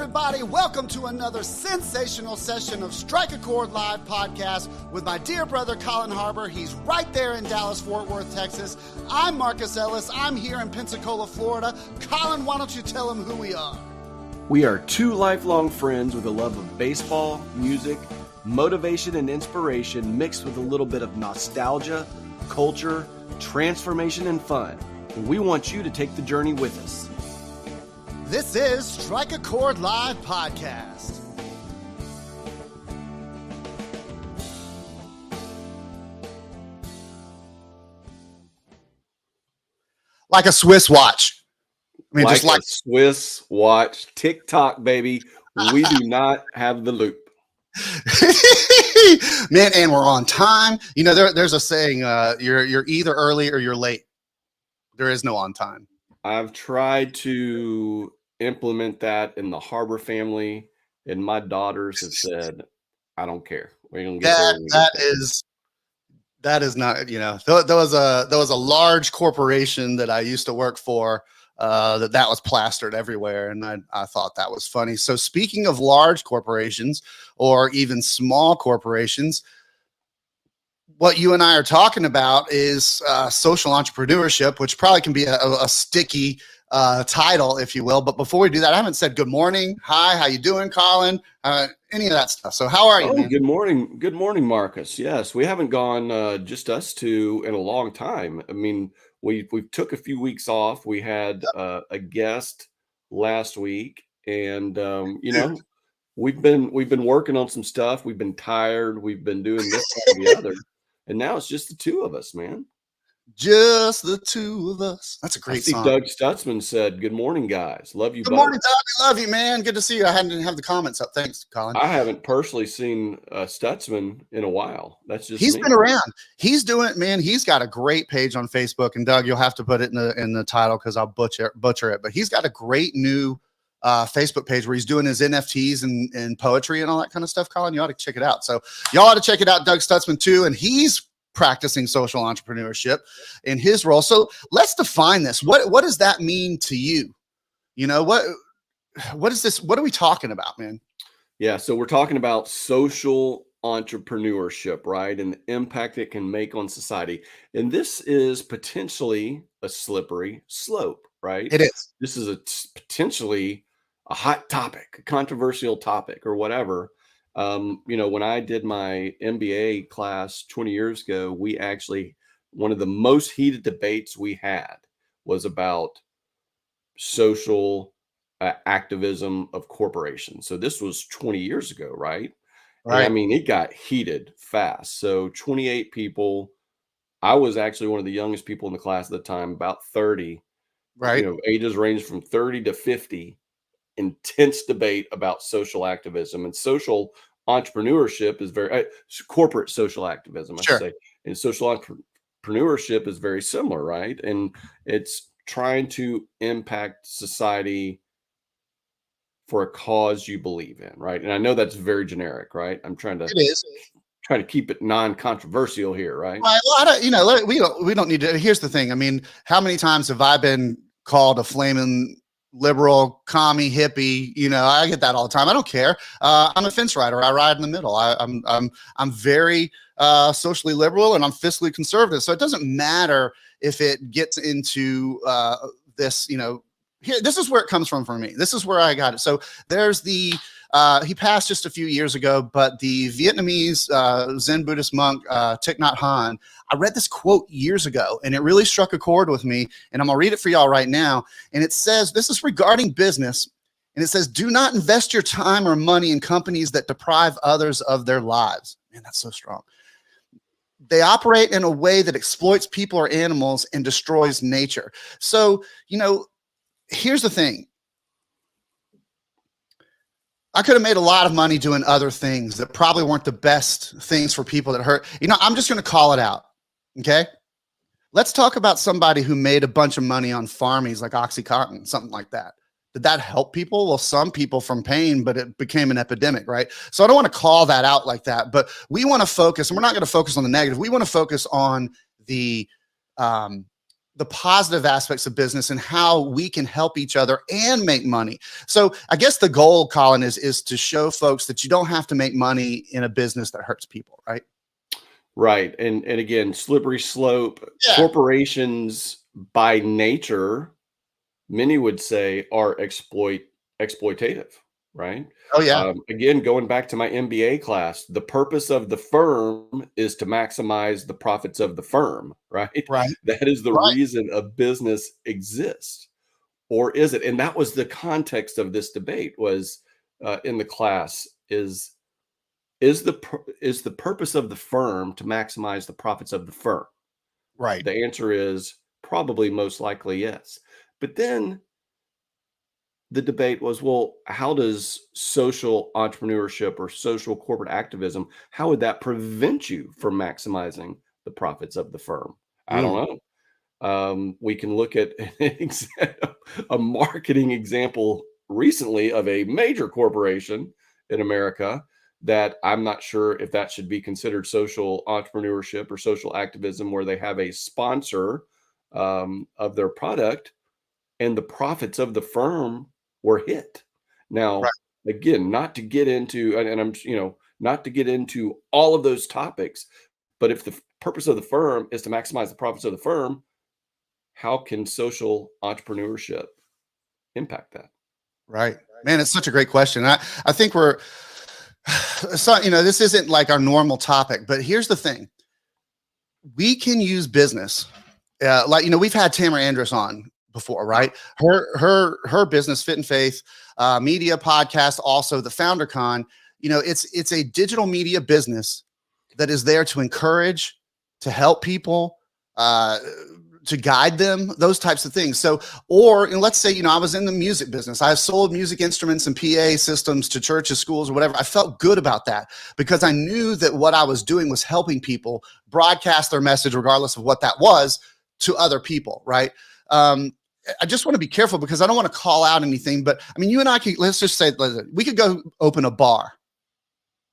everybody. Welcome to another sensational session of Strike a Chord Live podcast with my dear brother, Collin Harbour. He's right there in Dallas, Fort Worth, Texas. I'm Marcus Ellis. I'm here in Pensacola, Florida. Collin, why don't you tell him who we are? We are two lifelong friends with a love of baseball, music, motivation, and inspiration mixed with a little bit of nostalgia, culture, transformation, and fun. And we want you to take the journey with us. This is Strike a Chord Live podcast. Like a Swiss watch. I mean, just like a Swiss watch, TikTok, baby. We do not have the loop. Man, and we're on time. You know, there's a saying, you're either early or you're late. There is no on time. I've tried to implement that in the Harbour family, and my daughters have said, I don't care. We're gonna get that is not, you know, there was a large corporation that I used to work for that was plastered everywhere, and I thought that was funny. So speaking of large corporations or even small corporations, what you and I are talking about is social entrepreneurship, which probably can be a sticky title, if you will. But before we do that, I haven't said good morning, hi, how you doing, Collin? Any of that stuff. So how are you, man? Good morning, Marcus. Yes, we haven't gone just us two in a long time. I mean, we took a few weeks off. We had a guest last week, and you know, we've been working on some stuff. We've been tired. We've been doing this and the other, and now it's just the two of us, man. Just the two of us. That's a great song. Doug Stutzman said, "Good morning, guys. Love you." Good morning, Doug. I love you, man. Good to see you. I didn't have the comments up. Thanks, Collin. I haven't personally seen Stutzman in a while. That's just he's been around. He's doing it, man. He's got a great page on Facebook, and Doug, you'll have to put it in the title because I'll butcher it. But he's got a great new Facebook page where he's doing his NFTs and poetry and all that kind of stuff. Collin, you ought to check it out. So y'all ought to check it out, Doug Stutzman too, and he's practicing social entrepreneurship in his role. So let's define this. What does that mean to you? You know, what is this? What are we talking about, man? Yeah. So we're talking about social entrepreneurship, right? And the impact it can make on society. And this is potentially a slippery slope, right? It is. This is potentially a hot topic, a controversial topic or whatever. You know, when I did my MBA class 20 years ago, we actually, one of the most heated debates we had was about social activism of corporations. So this was 20 years ago, right? Right. I mean, it got heated fast. So 28 people. I was actually one of the youngest people in the class at the time, about 30. Right. You know, ages range from 30 to 50. Intense debate about social activism, and social entrepreneurship is very corporate social activism, I should say. And social entrepreneurship is very similar, right? And it's trying to impact society for a cause you believe in, right? And I know that's very generic, right? I'm trying to keep it non-controversial here, right? Well, you know, we don't need to. Here's the thing. I mean, how many times have I been called a flaming liberal, commie, hippie? You know, I get that all the time. I don't care. I'm a fence rider. I ride in the middle. I'm very socially liberal, and I'm fiscally conservative. So it doesn't matter if it gets into this. You know, here, this is where it comes from for me. This is where I got it. So there's the he passed just a few years ago, but the Vietnamese Zen Buddhist monk Thich Nhat Hanh. I read this quote years ago, and it really struck a chord with me, and I'm going to read it for y'all right now. And it says, this is regarding business, and it says, do not invest your time or money in companies that deprive others of their lives. Man, that's so strong. They operate in a way that exploits people or animals and destroys nature. So, you know, here's the thing. I could have made a lot of money doing other things that probably weren't the best things for people that hurt. You know, I'm just going to call it out. Okay. Let's talk about somebody who made a bunch of money on farmies like Oxycontin, something like that. Did that help people? Well, some people from pain, but it became an epidemic, right? So I don't want to call that out like that, but we want to focus, and we're not going to focus on the negative. We want to focus on the the positive aspects of business and how we can help each other and make money. So I guess the goal, Collin, is to show folks that you don't have to make money in a business that hurts people, right? Right. And again, slippery slope. Yeah. Corporations by nature, many would say, are exploitative, right? Oh yeah. Again, going back to my MBA class, the purpose of the firm is to maximize the profits of the firm, right? Right. That is the Right. reason a business exists. Or is it? And that was the context of this debate was in the class is the purpose of the firm to maximize the profits of the firm? Right. The answer is probably most likely yes. But then the debate was, well, how does social entrepreneurship or social corporate activism, how would that prevent you from maximizing the profits of the firm? I don't Mm. know. We can look at a marketing example recently of a major corporation in America that I'm not sure if that should be considered social entrepreneurship or social activism, where they have a sponsor of their product and the profits of the firm were hit. Right. Now, again, not to get into, and I'm, not to get into all of those topics, but if the purpose of the firm is to maximize the profits of the firm, how can social entrepreneurship impact that? Right. Man, it's such a great question. I think we're so, this isn't like our normal topic, but here's the thing. We can use business. Like, we've had Tamara Andrus on before, right? Her business, Fit and Faith, media podcast, also the Founder Con, it's a digital media business that is there to encourage, to help people, to guide them, those types of things. So, or let's say, I was in the music business. I sold music instruments and PA systems to churches, schools, or whatever. I felt good about that because I knew that what I was doing was helping people broadcast their message, regardless of what that was, to other people, right? I just want to be careful because I don't want to call out anything, but I mean, you and I could, let's just say, we could go open a bar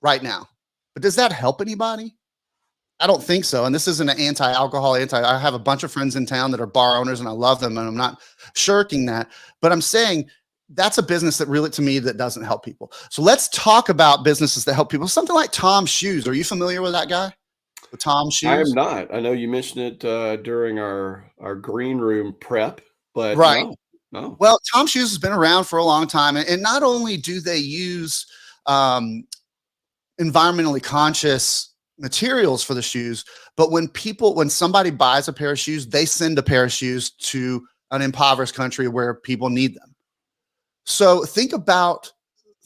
right now, but does that help anybody? I don't think so. And this isn't an anti-alcohol, I have a bunch of friends in town that are bar owners and I love them and I'm not shirking that, but I'm saying that's a business that really, to me, that doesn't help people. So let's talk about businesses that help people. Something like Tom's Shoes. Are you familiar with that guy? With Tom's I am Shoes? not. I know you mentioned it during our green room prep, but Right. no. Well, Tom's Shoes has been around for a long time. And not only do they use environmentally conscious materials for the shoes, but when somebody buys a pair of shoes, they send a pair of shoes to an impoverished country where people need them. So think about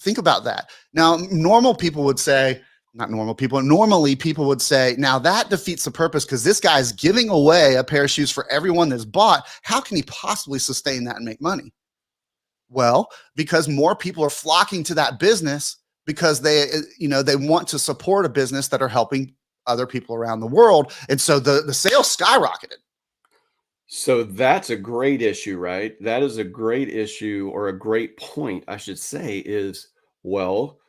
that. Now, normal people would say, not normal people, normally people would say, now that defeats the purpose because this guy's giving away a pair of shoes for everyone that's bought. How can he possibly sustain that and make money? Well, because more people are flocking to that business because they want to support a business that are helping other people around the world. And so the sales skyrocketed. So that's a great issue, right? That is a great issue, or a great point, I should say, is, well,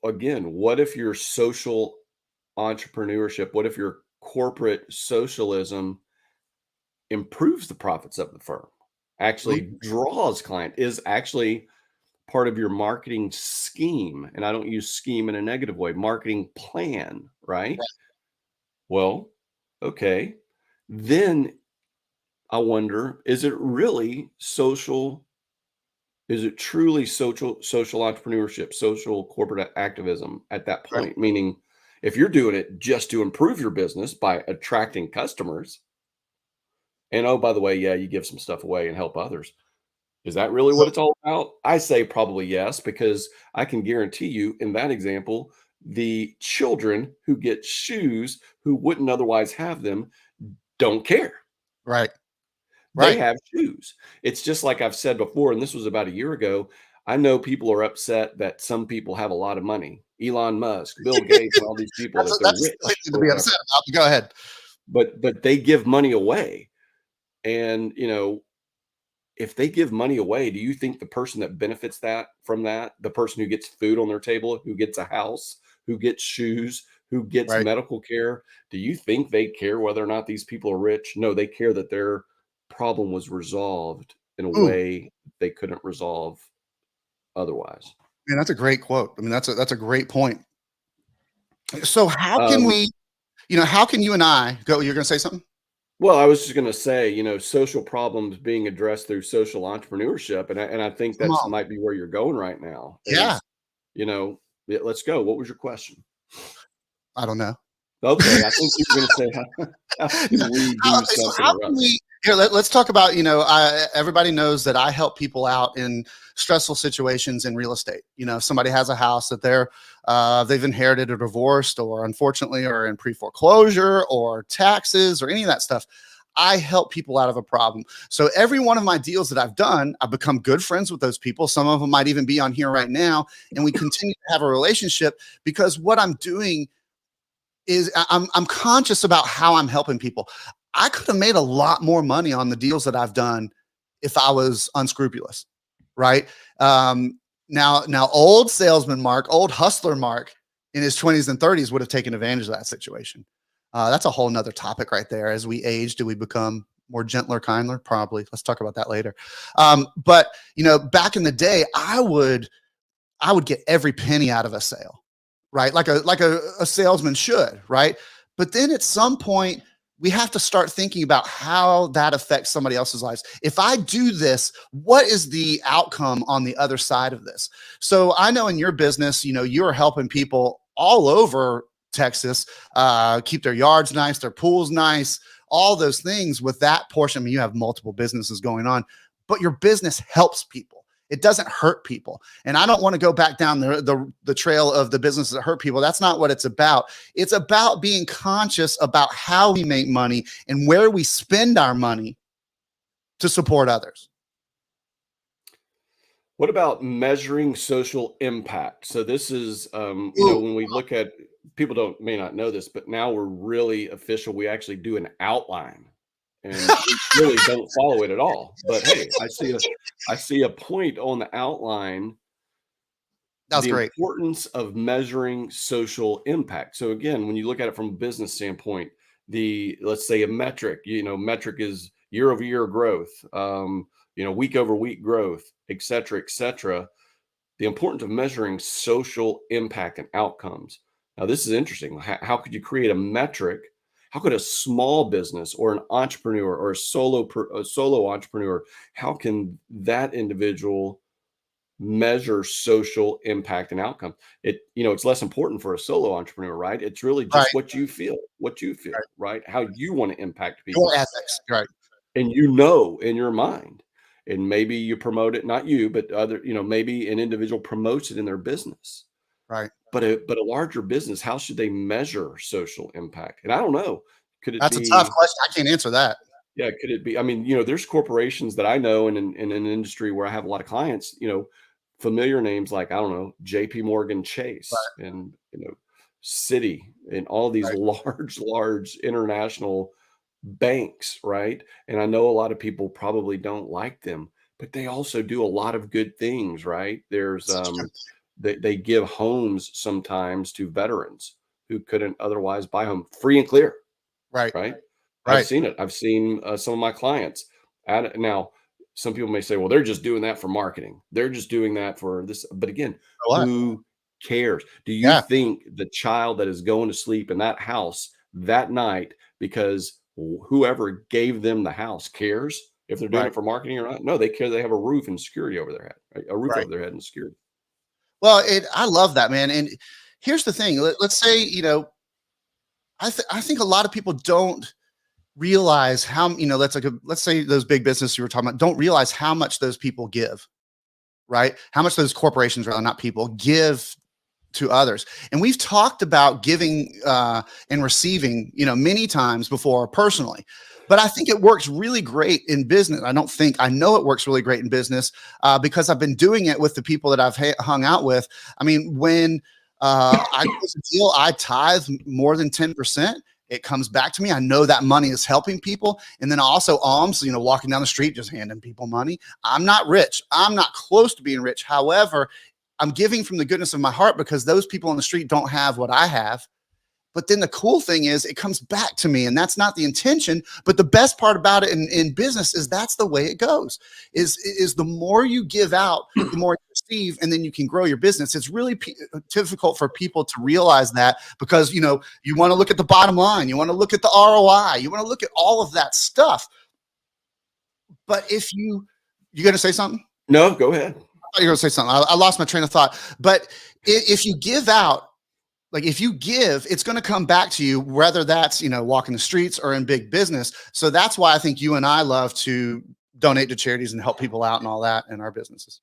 again, what if your social entrepreneurship, what if your corporate socialism improves the profits of the firm, actually draws client, is actually part of your marketing scheme? And I don't use scheme in a negative way, marketing plan, right? Well, okay. Then I wonder, is it really social? Is it truly social entrepreneurship, social corporate activism at that Right. point? Meaning, if you're doing it just to improve your business by attracting customers, and oh, by the way, yeah, you give some stuff away and help others. Is that really So, what it's all about? I say probably yes, because I can guarantee you in that example, the children who get shoes who wouldn't otherwise have them don't care. right. They Right. have shoes. It's just like I've said before, and this was about a year ago. I know people are upset that some people have a lot of money. Elon Musk, Bill Gates, and all these people, that they're That's rich something to or be upset whatever. about. Go ahead. But they give money away. And if they give money away, do you think the person that benefits from that, the person who gets food on their table, who gets a house, who gets shoes, who gets Right. medical care, do you think they care whether or not these people are rich? No, they care that they're problem was resolved in a Ooh, way they couldn't resolve otherwise. man, that's a great quote. I mean, that's a great point. So how can Um, we, how can you and I go? You're going to say something? well, I was just going to say, social problems being addressed through social entrepreneurship, and I think Come that's on. might be where you're going right now. Yeah. You know, yeah, let's go. What was your question? I don't know. Okay, I think you were going to say, how can we do So something how or can other? we, let's talk about, everybody knows that I help people out in stressful situations in real estate. If somebody has a house that they've inherited or divorced, or unfortunately are in pre-foreclosure or taxes or any of that stuff. I help people out of a problem. So every one of my deals that I've done, I've become good friends with those people. Some of them might even be on here right now. And we continue to have a relationship because what I'm doing is I'm conscious about how I'm helping people. I could have made a lot more money on the deals that I've done if I was unscrupulous, right? Now, old salesman Mark, old hustler Mark, in his 20s and 30s would have taken advantage of that situation. That's a whole nother topic right there. As we age, do we become more gentler, kinder? Probably. Let's talk about that later. But back in the day, I would get every penny out of a sale, right? Like a salesman should, right? But then at some point, we have to start thinking about how that affects somebody else's lives. If I do this, what is the outcome on the other side of this? So I know in your business, you're helping people all over Texas keep their yards nice, their pools nice, all those things with that portion. I mean, you have multiple businesses going on, but your business helps people. It doesn't hurt people. And I don't want to go back down the trail of the businesses that hurt people. That's not what it's about. It's about being conscious about how we make money and where we spend our money to support others. What about measuring social impact? So this is, Ooh, when we look at, people may not know this, but now we're really official. We actually do an outline, and we really don't follow it at all. But hey, I see a point on the outline, that was the great. importance of measuring social impact. So again, when you look at it from a business standpoint, let's say a metric, metric is year over year growth, week over week growth, et cetera, et cetera. The importance of measuring social impact and outcomes. Now, this is interesting. How could you create a metric? How could a small business or an entrepreneur or a solo entrepreneur, how can that individual measure social impact and outcome? It's less important for a solo entrepreneur, right? It's really Right, just what you feel, right. right? How you want to impact Your people, ethics. Right, and in your mind, and maybe you promote it, not you, but other, maybe an individual promotes it in their business. right. But a larger business, how should they measure social impact? And I don't know. Could it That's a tough be, question. I can't answer that. yeah, could it be? I mean, there's corporations that I know in an industry where I have a lot of clients, familiar names like, I don't know, JP Morgan Chase, Right, and, Citi, and all these right. large international banks, right? And I know a lot of people probably don't like them, but they also do a lot of good things, right? There's That's true. they give homes sometimes to veterans who couldn't otherwise buy home, free and clear, Right, right? I've right. seen it. I've seen some of my clients now. Some people may say, well, they're just doing that for marketing. They're just doing that for this. But again, A lot. who cares? Do you Yeah, think the child that is going to sleep in that house that night because whoever gave them the house cares if they're doing right, it for marketing or not? No, they care. They have a roof and security over their head, right? A roof right. over their head and security. Well, I love that, man. And here's the thing. Let's say, I think a lot of people don't realize how, let's say those big businesses you were talking about don't realize how much those people give, right? How much those corporations, rather not people, give to others. And we've talked about giving and receiving, many times before personally. But I think it works really great in business. I know it works really great in business because I've been doing it with the people that I've hung out with. I mean, when I close a deal, I tithe more than 10%. It comes back to me. I know that money is helping people. And then also alms, walking down the street, just handing people money. I'm not rich. I'm not close to being rich. However, I'm giving from the goodness of my heart because those people on the street don't have what I have. But then the cool thing is it comes back to me, and that's not the intention. But the best part about it in business is that's the way it goes, is the more you give out, the more you receive, and then you can grow your business. It's really difficult for people to realize that, because, you know, you want to look at the bottom line. You want to look at the ROI. You want to look at all of that stuff. But if you going to say something? No, go ahead. I thought you were going to say something. I lost my train of thought. But if you give out, like if you give, it's going to come back to you, whether that's, you know, walking the streets or in big business. So that's why I think you and I love to donate to charities and help people out and all that in our businesses.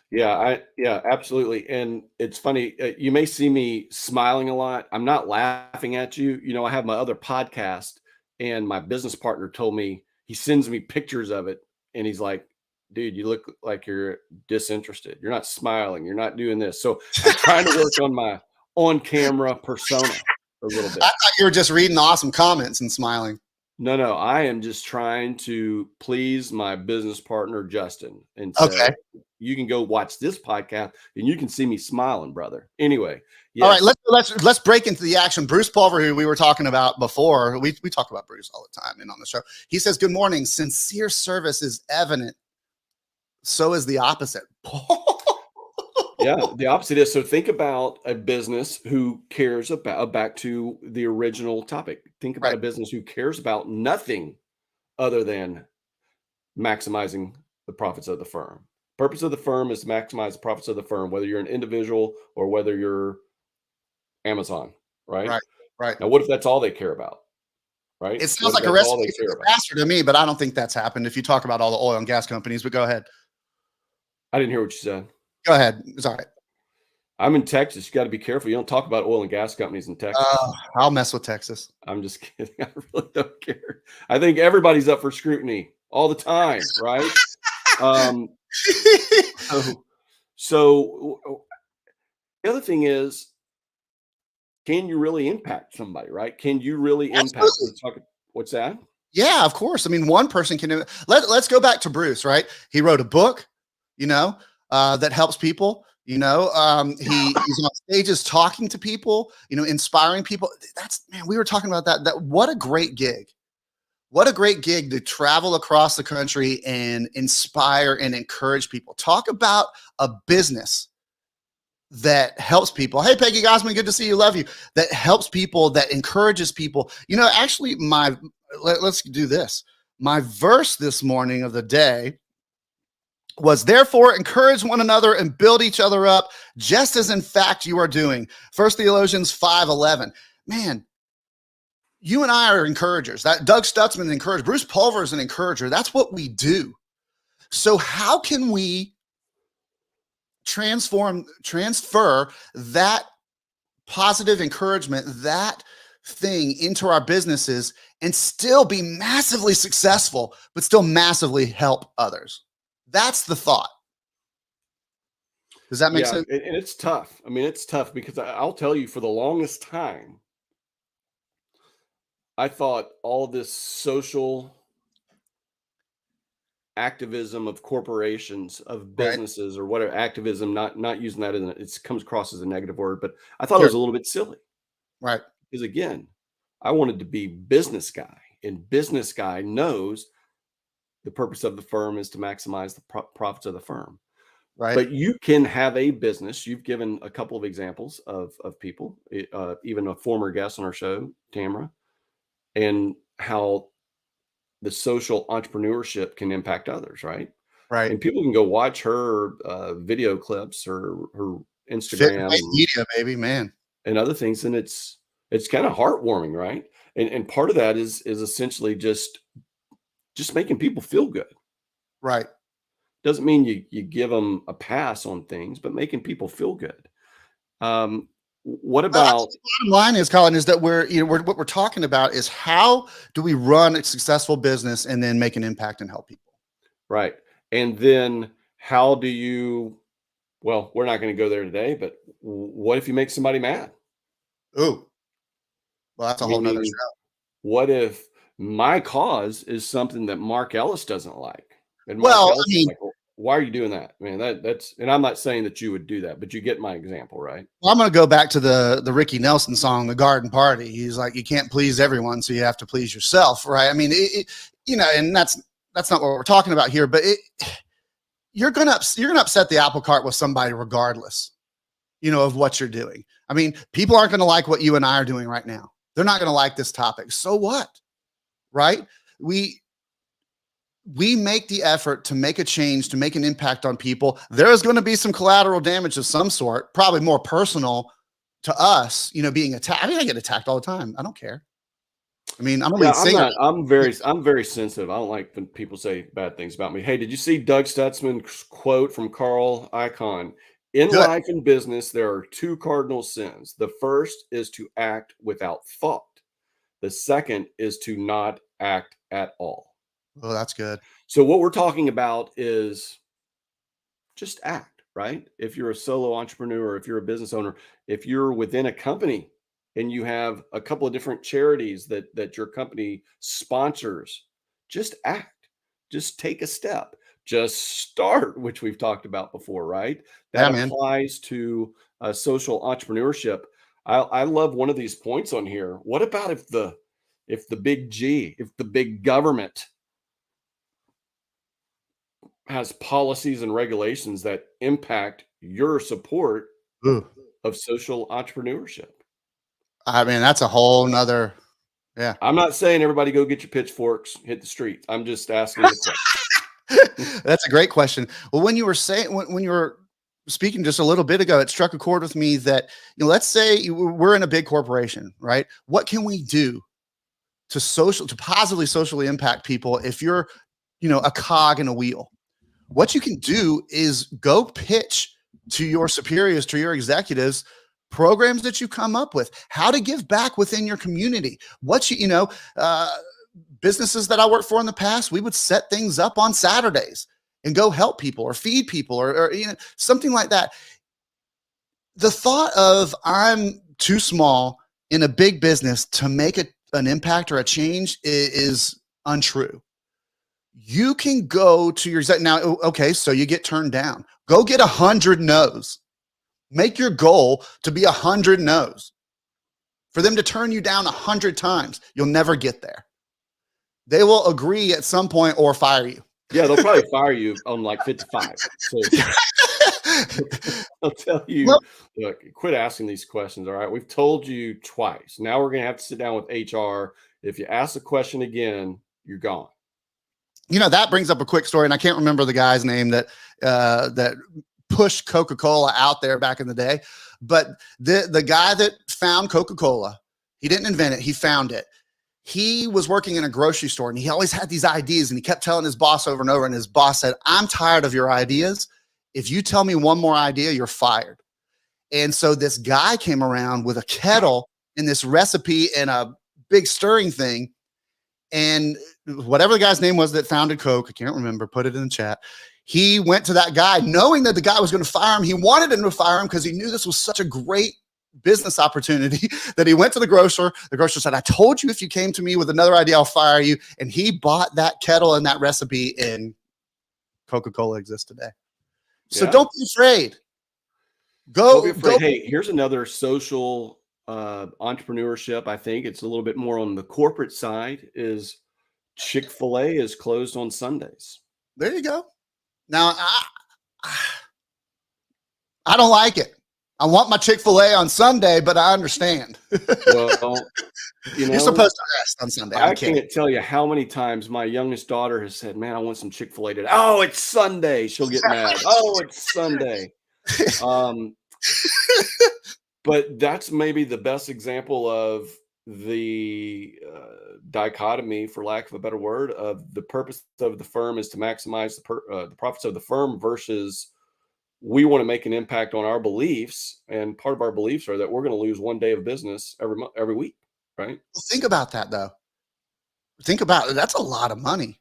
Yeah, absolutely. And it's funny, you may see me smiling a lot. I'm not laughing at you. You know, I have my other podcast, and my business partner told me, he sends me pictures of it, and he's like, dude, you look like you're disinterested. You're not smiling. You're not doing this. So I'm trying to work on my on-camera persona a little bit. I thought you were just reading awesome comments and smiling. No, I am just trying to please my business partner, Justin. And so you can go watch this podcast and you can see me smiling, brother. Anyway. Yes. All right, let's break into the action. Bruce Pulver, who we were talking about before, we talk about Bruce all the time and on the show. He says, good morning. Sincere service is evident. So is the opposite. Yeah, the opposite is, so think about a business who cares about, back to the original topic. Think about a business who cares about nothing other than maximizing the profits of the firm. Purpose of the firm is to maximize the profits of the firm, whether you're an individual or whether you're Amazon, right? Right. Now, what if that's all they care about? Right? It sounds like a recipe for disaster to me, but I don't think that's happened if you talk about all the oil and gas companies, but go ahead. I didn't hear what you said. Go ahead. It's all right. I'm in Texas. You got to be careful. You don't talk about oil and gas companies in Texas. I'll mess with Texas. I'm just kidding. I really don't care. I think everybody's up for scrutiny all the time, right? So the other thing is, can you really impact somebody, right? Can you really impact? What's that? Yeah, of course. I mean, one person can. Let's go back to Bruce, right? He wrote a book, you know, that helps people. You know, he's on stages talking to people, you know, inspiring people. Man, we were talking about that. What a great gig. What a great gig to travel across the country and inspire and encourage people. Talk about a business that helps people. Hey, Peggy Gosman, good to see you. Love you. That helps people, that encourages people. You know, actually, let's do this. My verse this morning of the day was, therefore encourage one another and build each other up, just as in fact you are doing. 1 Thessalonians 5:11. Man, you and I are encouragers. That Doug Stutzman is an encourager. Bruce Pulver is an encourager. That's what we do. So how can we transfer that positive encouragement, that thing, into our businesses and still be massively successful, but still massively help others? That's the thought. Does that make sense? And it's tough. I mean, it's tough because I'll tell you, for the longest time, I thought all this social activism of corporations, of businesses, or whatever, activism, not using that in it comes across as a negative word, but I thought it was a little bit silly. Right. Because again, I wanted to be business guy, and business guy knows the purpose of the firm is to maximize the profits of the firm. Right. But you can have a business. You've given a couple of examples of people, even a former guest on our show, Tamara, and how the social entrepreneurship can impact others, right? Right. And people can go watch her video clips or her Instagram media, baby, man, and other things, and it's kind of heartwarming, right? And part of that is essentially just making people feel good. Right. Doesn't mean you give them a pass on things, but making people feel good. What about the bottom line is, Collin, is that what we're talking about is, how do we run a successful business and then make an impact and help people? Right. And then how do you, well, we're not going to go there today, but what if you make somebody mad? Ooh. Well, that's a whole nother show. What if my cause is something that Mark Ellis doesn't like? And well, Ellis I mean, like, why are you doing that? I mean, that's, and I'm not saying that you would do that, but you get my example, right? Well, I'm going to go back to the Ricky Nelson song, "The Garden Party." He's like, you can't please everyone, so you have to please yourself, right? I mean, and that's not what we're talking about here. But you're gonna upset the apple cart with somebody regardless, of what you're doing. I mean, people aren't going to like what you and I are doing right now. They're not going to like this topic. So what, right? We make the effort to make a change, to make an impact on people. There is going to be some collateral damage of some sort, probably more personal to us, being attacked. I mean, I get attacked all the time. I don't care. I mean, I'm a lead singer. I'm very sensitive. I don't like when people say bad things about me. Hey, did you see Doug Stutzman's quote from Carl Icahn? In life and business, there are two cardinal sins. The first is to act without thought. The second is to not act at all. Oh, that's good. So what we're talking about is just act, right? If you're a solo entrepreneur, if you're a business owner, if you're within a company and you have a couple of different charities that your company sponsors, just act, just take a step, just start, which we've talked about before, right? That applies to social entrepreneurship. I love one of these points on here. What about if the big G, if the big government has policies and regulations that impact your support of social entrepreneurship? I mean, that's a whole nother. Yeah. I'm not saying everybody go get your pitchforks, hit the streets. I'm just asking the question. That's a great question. Well, when you were saying, when you were speaking just a little bit ago, it struck a chord with me that, let's say we're in a big corporation, right? What can we do to positively socially impact people if you're, a cog in a wheel? What you can do is go pitch to your superiors, to your executives, programs that you come up with, how to give back within your community. Businesses that I worked for in the past, we would set things up on Saturdays and go help people or feed people or something like that. The thought of I'm too small in a big business to make an impact or a change is untrue. You can go to your now. Okay, so you get turned down. Go get 100 no's. Make your goal to be 100 no's. For them to turn you down 100 times, you'll never get there. They will agree at some point or fire you. Yeah, they'll probably fire you on like 55. So I'll tell you, look, quit asking these questions. All right, we've told you twice. Now we're going to have to sit down with HR. If you ask the question again, you're gone. That brings up a quick story, and I can't remember the guy's name that pushed Coca-Cola out there back in the day. But the guy that found Coca-Cola, he didn't invent it, he found it. He was working in a grocery store, and he always had these ideas, and he kept telling his boss over and over, and his boss said, I'm tired of your ideas. If you tell me one more idea, you're fired. And so this guy came around with a kettle and this recipe and a big stirring thing. And whatever the guy's name was that founded Coke, I can't remember, put it in the chat. He went to that guy knowing that the guy was going to fire him. He wanted him to fire him because he knew this was such a great business opportunity that he went to the grocer. The grocer said, I told you if you came to me with another idea, I'll fire you. And he bought that kettle and that recipe, and Coca-Cola exists today. So don't be afraid. Go. Hey, here's another social entrepreneurship. I think it's a little bit more on the corporate side. Is Chick-fil-A is closed on Sundays. There you go. Now, I don't like it. I want my Chick-fil-A on Sunday, but I understand. Well, you're supposed to rest on Sunday. I can't tell you how many times my youngest daughter has said, man, I want some Chick-fil-A today. Oh, it's Sunday. She'll get mad. Oh, it's Sunday. But that's maybe the best example of the dichotomy, for lack of a better word, of the purpose of the firm is to maximize the profits of the firm versus we want to make an impact on our beliefs. And part of our beliefs are that we're going to lose one day of business every week, right? Think about that, though. Think about it. That's a lot of money.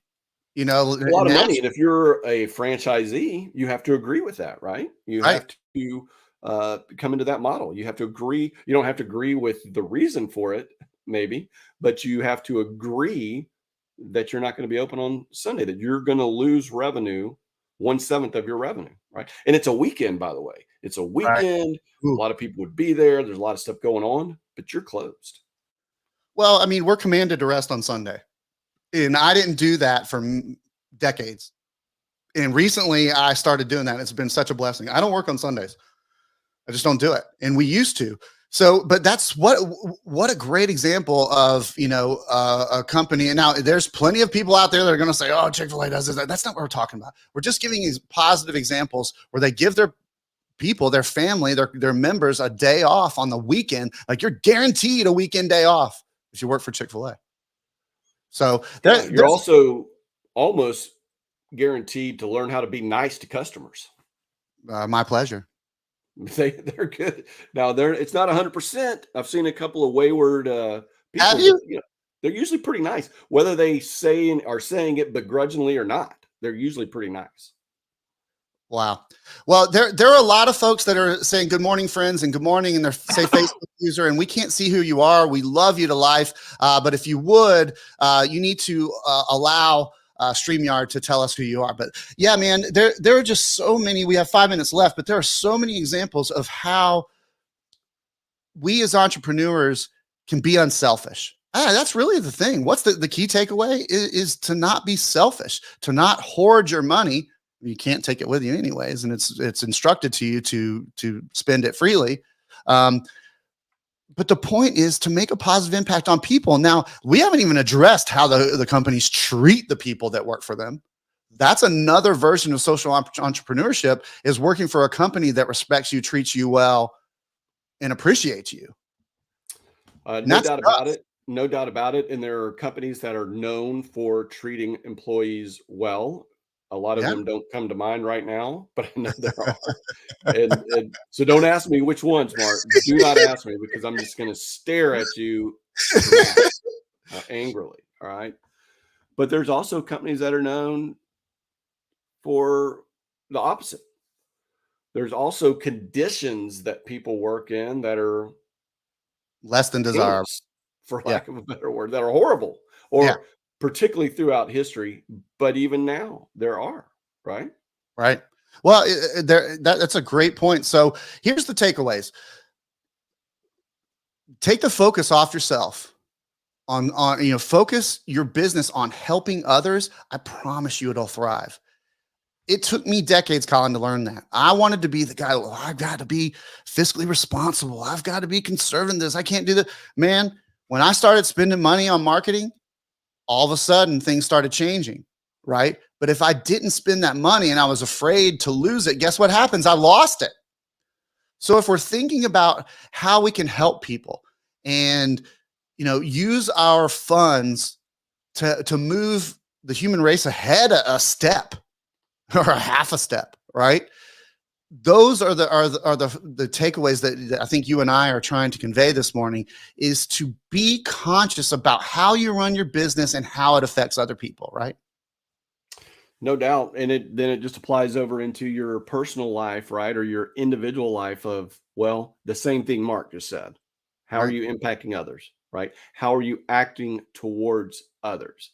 A lot of money. And if you're a franchisee, you have to agree with that, right? You have to come into that model. You have to agree. You don't have to agree with the reason for it, maybe, but you have to agree that you're not going to be open on Sunday, that you're going to lose revenue 1/7 of your revenue, right? And it's a weekend, by the way. It's a Right. weekend. A Ooh. lot of people would be there. There's a lot of stuff going on, but you're closed. Well, I mean, we're commanded to rest on Sunday, and I didn't do that for decades. And recently I started doing that. It's been such a blessing. I don't work on Sundays. I just don't do it. And we used to. So, but that's what a great example of, a company. And now there's plenty of people out there that are going to say, oh, Chick-fil-A does this. That's not what we're talking about. We're just giving these positive examples where they give their people, their family, their members a day off on the weekend. Like, you're guaranteed a weekend day off if you work for Chick-fil-A. So you're also almost guaranteed to learn how to be nice to customers. My pleasure. They're good. Now it's not 100%. I've seen a couple of wayward people. Have you? They're usually pretty nice, whether they are saying it begrudgingly or not. They're usually pretty nice. Wow. Well, there are a lot of folks that are saying good morning, friends, and good morning, and they're say Facebook user, and we can't see who you are. We love you to life, but if you would, you need to allow StreamYard to tell us who you are. But yeah, man, there are just so many. We have 5 minutes left, but there are so many examples of how we as entrepreneurs can be unselfish. That's really the thing. What's the key takeaway is to not be selfish, to not hoard your money. You can't take it with you anyways, and it's instructed to you to spend it freely. But the point is to make a positive impact on people. Now, we haven't even addressed how the companies treat the people that work for them. That's another version of social entrepreneurship, is working for a company that respects you, treats you well, and appreciates you. No doubt about it. No doubt about it. And there are companies that are known for treating employees well. A lot of them don't come to mind right now, but I know there are. And so don't ask me which ones, Mark. Do not ask me, because I'm just going to stare at you angrily. All right. But there's also companies that are known for the opposite. There's also conditions that people work in that are less than desirable, for lack of a better word, that are horrible, or particularly throughout history. But even now there are, right? Right. Well, that's a great point. So here's the takeaways. Take the focus off yourself on focus your business on helping others. I promise you it'll thrive. It took me decades, Collin, to learn that. I wanted to be the guy, well, I've got to be fiscally responsible. I've got to be conservative. This, I can't do that. Man, when I started spending money on marketing, all of a sudden things started changing, right? But if I didn't spend that money and I was afraid to lose it, guess what happens? I lost it. So if we're thinking about how we can help people and, use our funds to move the human race ahead a step or a half a step, right? Those are the takeaways that I think you and I are trying to convey this morning, is to be conscious about how you run your business and how it affects other people, right? No doubt. And then it just applies over into your personal life, right? Or your individual life of, well, the same thing Mark just said. How are you impacting others, right? How are you acting towards others?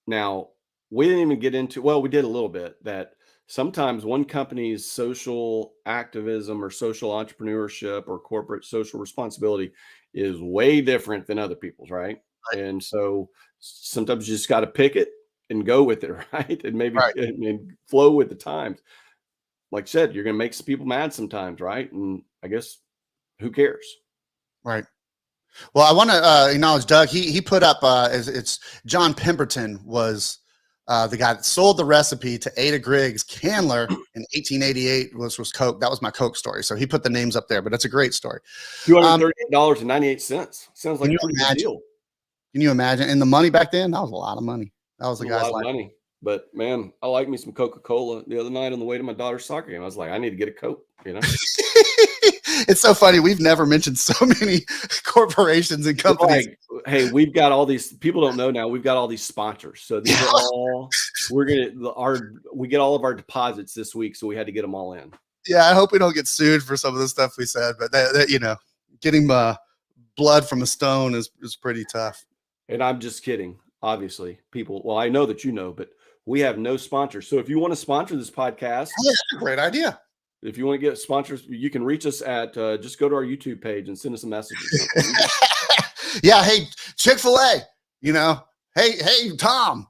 Now, we didn't even get into, well, we did a little bit, that sometimes one company's social activism or social entrepreneurship or corporate social responsibility is way different than other people's, right? And so sometimes you just got to pick it and go with it, right? And maybe and flow with the times. Like I said, you're going to make some people mad sometimes, right? And I guess who cares? Right. Well, I want to acknowledge Doug. He put up, it's John Pemberton was the guy that sold the recipe to Ada Griggs Candler in 1888 was Coke. That was my Coke story. So he put the names up there, but that's a great story. $238.98. Sounds like a pretty good deal. Can you imagine? And the money back then, that was a lot of money. That was the guy's life. Money. But man, I like me some Coca-Cola. The other night on the way to my daughter's soccer game, I was like, I need to get a Coke, It's so funny. We've never mentioned so many corporations and companies. Like, hey, we've got all these, people don't know now, we've got all these sponsors. So these are all, we get all of our deposits this week. So we had to get them all in. Yeah. I hope we don't get sued for some of the stuff we said, but getting blood from a stone is pretty tough. And I'm just kidding. Obviously people, well, I know that, but we have no sponsors. So if you want to sponsor this podcast, yeah, that's a great idea. If you want to get sponsors, you can reach us at just go to our YouTube page and send us a message or something. Yeah, hey, Chick-fil-A, hey, Tom,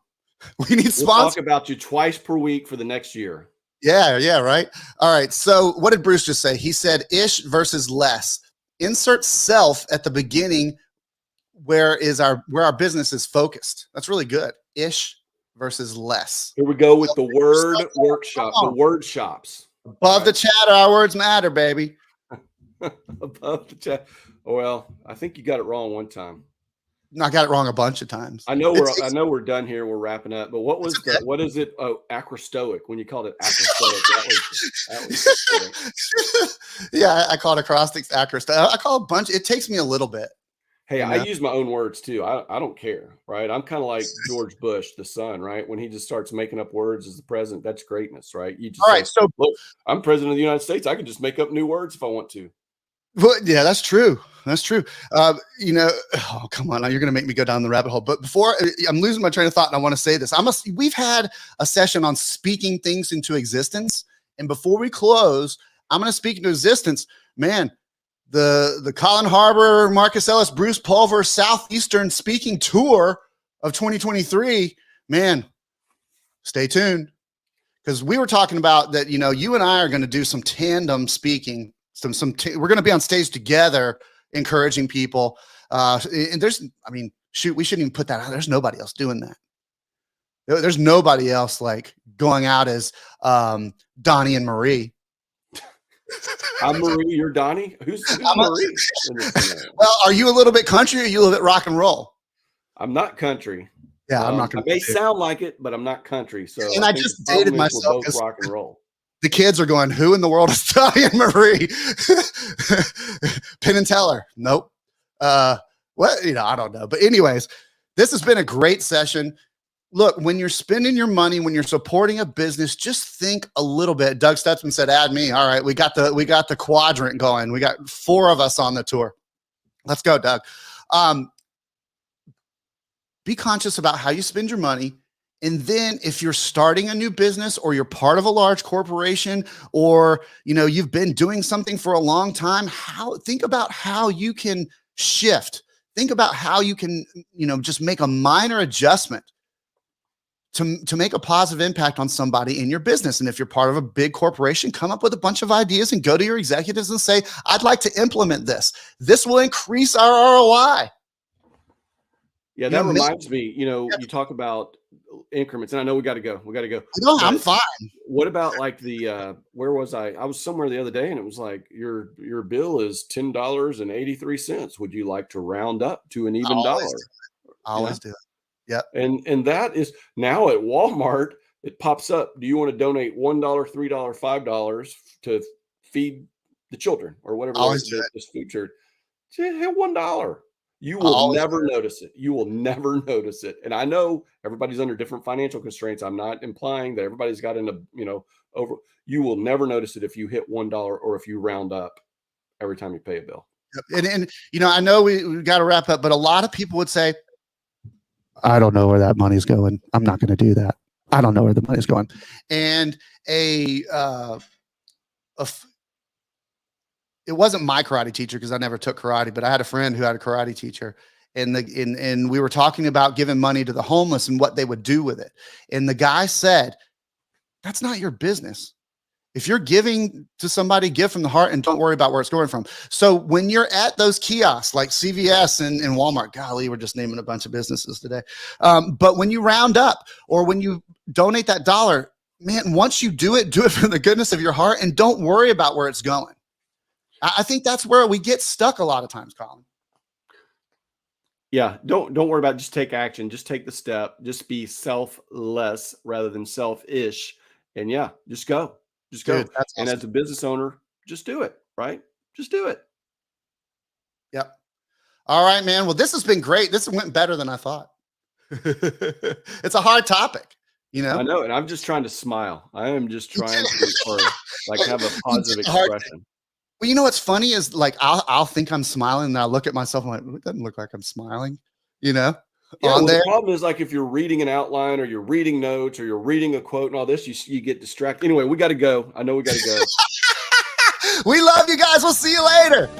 we need sponsors. We'll talk about you twice per week for the next year. Yeah, right. All right. So what did Bruce just say? He said ish versus less. Insert self at the beginning where our business is focused. That's really good. Ish versus less. Here we go with the word workshop, the word shops. Above the chatter, our words matter, baby. Above the chat. Well, I think you got it wrong one time. No, I got it wrong a bunch of times. I know we're done here. We're wrapping up. But what is it? Oh, acrostoic. When you called it acrostoic, that was yeah, I call it acrostics, acrostoic. I call it a bunch. It takes me a little bit. Hey, I use my own words too. I don't care, right? I'm kind of like George Bush, the son, right? When he just starts making up words as the president, that's greatness, right? You just all right. So look, I'm president of the United States. I can just make up new words if I want to. Well, yeah, that's true. That's true. Oh, come on. Now you're going to make me go down the rabbit hole. But before I'm losing my train of thought, and I want to say this. We've had a session on speaking things into existence. And before we close, I'm going to speak into existence. Man, the Collin, Harbour, Marcus Ellis, Bruce Pulver Southeastern Speaking Tour of 2023. Man, stay tuned. Because we were talking about that, you and I are going to do some tandem speaking. We're going to be on stage together, encouraging people. And we shouldn't even put that out. There's nobody else doing that. There's nobody else like going out as Donnie and Marie. I'm Marie. You're Donnie. Who's Marie? Well, are you a little bit country or are you a little bit rock and roll? I'm not country. Yeah, I'm not going to. I may sound like it, but I'm not country. So I just dated myself. We're both rock and roll. The kids are going, who in the world is Donnie and Marie? Penn and Teller. Nope. I don't know. But anyways, this has been a great session. Look, when you're spending your money, when you're supporting a business, just think a little bit. Doug Stutzman said, add me. All right. We got the quadrant going. We got 4 of us on the tour. Let's go, Doug. Be conscious about how you spend your money. And then if you're starting a new business or you're part of a large corporation or, you've been doing something for a long time, think about how you can shift. Think about how you can, just make a minor adjustment to make a positive impact on somebody in your business. And if you're part of a big corporation, come up with a bunch of ideas and go to your executives and say, I'd like to implement this. This will increase our ROI. Yeah, that reminds me, you talk about increments, and I know we got to go. No, I'm fine. What about like where was I? I was somewhere the other day, and it was like your bill is $10.83. Would you like to round up to an even dollar? I always do it. Yep. And that is now at Walmart. It pops up. Do you want to donate $1, $3, $5 to feed the children or whatever? This food church. Hit $1. You will never notice it. You will never notice it. And I know everybody's under different financial constraints. I'm not implying that everybody's got over. You will never notice it if you hit $1 or if you round up every time you pay a bill. And I know we got to wrap up, but a lot of people would say, I don't know where that money's going. I'm not going to do that. I don't know where the money's going. And it wasn't my karate teacher because I never took karate, but I had a friend who had a karate teacher, and we were talking about giving money to the homeless and what they would do with it. And the guy said, that's not your business. If you're giving to somebody, give from the heart and don't worry about where it's going from. So when you're at those kiosks like CVS and Walmart, golly, we're just naming a bunch of businesses today. But when you round up or when you donate that dollar, man, once you do it from the goodness of your heart and don't worry about where it's going. I think that's where we get stuck a lot of times, Collin. Yeah, don't worry about it. Just take action. Just take the step. Just be selfless rather than selfish. And yeah, just go. Just go. Dude, that's awesome. And as a business owner, just do it, right? Just do it. Yep. All right, man. Well, this has been great. This went better than I thought. It's a hard topic, I know, and I'm just trying to smile. I am just trying to have a positive expression. Well, what's funny is like I'll think I'm smiling and I look at myself and I'm like, it doesn't look like I'm smiling. on there. The problem is, like, if you're reading an outline or you're reading notes or you're reading a quote and all this, you get distracted. Anyway, we got to go. I know we got to go. We love you guys. We'll see you later.